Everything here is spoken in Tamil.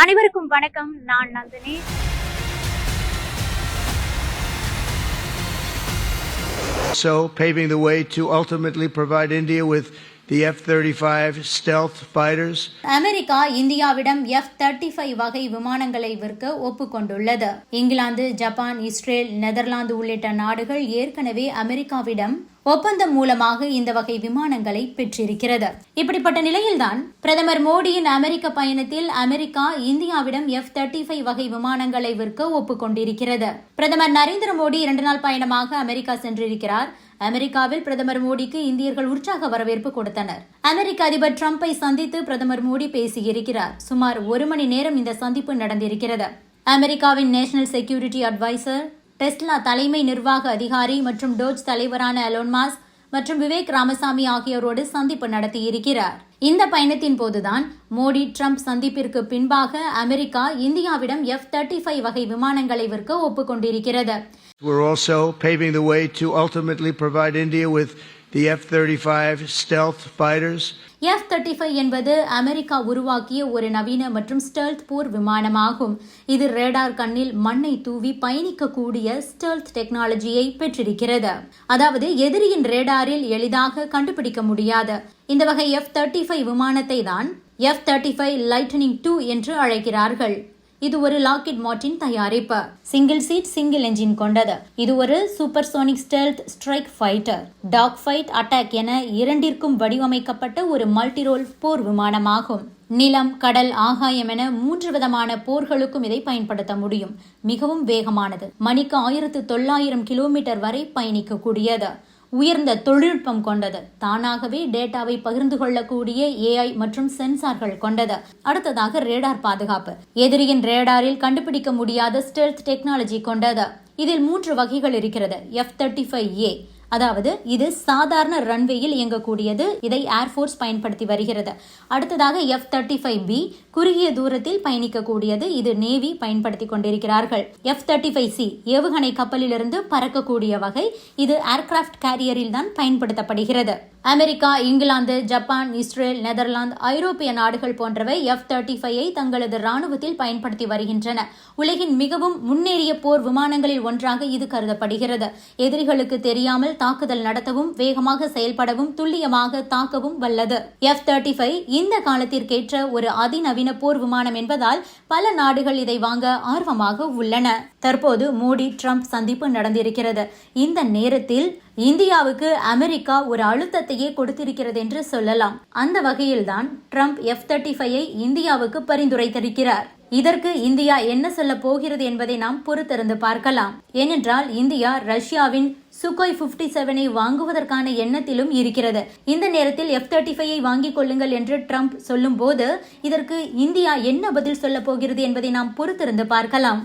அனைவருக்கும் வணக்கம். நான் Nandini. So paving the way to ultimately provide India with the F-35 stealth fighters. America இந்தியாவிடம் F-35 வகை விமானங்களை விற்க ஒப்புக்கொண்டுள்ளது. இங்கிலாந்து, ஜப்பான், இஸ்ரேல், நெதர்லாந்து உள்ளிட்ட நாடுகள் ஏற்கனவே அமெரிக்காவிடம் ஒப்பந்தம் மூலமாக இந்த வகை விமானங்களை பெற்றிருக்கிறது. இப்படிப்பட்ட நிலையில்தான் பிரதமர் மோடியின் அமெரிக்க பயணத்தில் அமெரிக்கா இந்தியாவிடம் F-35 வகை விமானங்களை விற்க ஒப்புக்கொண்டிருக்கிறது. பிரதமர் நரேந்திர மோடி 2 நாள் பயணமாக அமெரிக்கா சென்றிருக்கிறார். அமெரிக்காவில் பிரதமர் மோடிக்கு இந்தியர்கள் உற்சாக வரவேற்பு கொடுத்தனர். அமெரிக்க அதிபர் டிரம்பை சந்தித்து பிரதமர் மோடி பேசியிருக்கிறார். சுமார் 1 மணி நேரம் இந்த சந்திப்பு நடந்திருக்கிறது. அமெரிக்காவின் நேஷனல் செக்யூரிட்டி அட்வைசர், டெஸ்லா தலைமை நிர்வாக அதிகாரி மற்றும் டோஜ் தலைவரான எலோன் மாஸ்க் மற்றும் விவேக் ராமசாமி ஆகியோரோடு சந்திப்பு நடத்தியிருக்கிறார். இந்த பயணத்தின் போதுதான் மோடி டிரம்ப் சந்திப்பிற்கு பின்பாக அமெரிக்கா இந்தியாவிடம் F-35 வகை விமானங்களை விற்க ஒப்புக்கொண்டிருக்கிறது. We're also paving the way to ultimately provide India with the F-35 stealth fighters. F-35 என்பது அமெரிக்கா உருவாக்கிய ஒரு நவீன மற்றும் ஸ்டெல்த் போர் விமானமாகும். இது ரேடார் கண்ணில் மண்ணை தூவி பயணிக்கக்கூடிய ஸ்டெல்த் டெக்னாலஜியை பெற்றிருக்கிறது. அதாவது எதிரியின் ரேடாரில் எளிதாக கண்டுபிடிக்க முடியாது. இந்த வகை F-35 விமானத்தை தான் F-35 லைட்னிங் 2 என்று அழைக்கிறார்கள். இது ஒரு லாக்ஹீட் மார்ட்டின் தயாரிப்பு. சிங்கிள் சீட், சிங்கிள் என்ஜின் கொண்டது. இது ஒரு supersonic stealth strike fighter, talk fight, attack என இரண்டிற்கும் வடிவமைக்கப்பட்ட ஒரு மல்டிரோல் போர் விமானமாகும். நிலம், கடல், ஆகாயம் என 3 விதமான போர்களுக்கும் இதை பயன்படுத்த முடியும். மிகவும் வேகமானது. மணிக்கு 1900 கிலோமீட்டர் வரை பயணிக்கக்கூடியது. உயர்ந்த தொழில்நுட்பம் கொண்டது. தானாகவே டேட்டாவை பகிர்ந்து கொள்ளக்கூடிய AI மற்றும் சென்சார்கள் கொண்டது. அடுத்ததாக ரேடார் பாதுகாப்பு. எதிரியின் ரேடாரில் கண்டுபிடிக்க முடியாத ஸ்டெல்த் டெக்னாலஜி கொண்டது. இதில் 3 வகைகள் இருக்கிறது. F-35A, அதாவது இது சாதாரண ரன்வேயில் இயங்கக்கூடியது. இதை ஏர்ஃபோர்ஸ் பயன்படுத்தி வருகிறது. அடுத்ததாக F-35B, குறுகிய தூரத்தில் பயணிக்கக்கூடியது. இது நேவி பயன்படுத்தி கொண்டிருக்கிறார்கள். F-35C, ஏவுகணை கப்பலிலிருந்து பறக்கக்கூடிய வகை. இது ஏர்கிராப்ட் கேரியரில் தான் பயன்படுத்தப்படுகிறது. America, England, Japan, Israel, Netherlands, ஐரோப்பிய நாடுகள் போன்றவை F-35ஐ தங்களது ராணுவத்தில் பயன்படுத்தி வருகின்றன. உலகின் மிகவும் முன்னேறிய போர் விமானங்களில் ஒன்றாக இது கருதப்படுகிறது. எதிரிகளுக்கு தெரியாமல் தாக்குதல் நடத்தவும், வேகமாக செயல்படவும், துல்லியமாக தாக்கவும் வல்லது. F-35 இந்த காலத்திற்கேற்ற ஒரு அதிநவீன போர் விமானம் என்பதால் பல நாடுகள் இதை வாங்க ஆர்வமாக உள்ளன. தற்போது மோடி டிரம்ப் சந்திப்பு நடந்திருக்கிறது. இந்த நேரத்தில் இந்தியாவுக்கு அமெரிக்கா ஒரு அழுத்தத்தையே கொடுத்திருக்கிறது என்று சொல்லலாம். அந்த வகையில்தான் டிரம்ப் F-35ஐ இந்தியாவுக்கு பரிந்துரைத்திருக்கிறார். இதற்கு இந்தியா என்ன சொல்ல போகிறது என்பதை நாம் பொறுத்திருந்து பார்க்கலாம். ஏனென்றால் இந்தியா ரஷ்யாவின் சுகோய் 57ஐ வாங்குவதற்கான எண்ணத்திலும் இருக்கிறது. இந்த நேரத்தில் F-35ஐ வாங்கிக் கொள்ளுங்கள் என்று டிரம்ப் சொல்லும் போது இதற்கு இந்தியா என்ன பதில் சொல்ல போகிறது என்பதை நாம் பொறுத்திருந்து பார்க்கலாம்.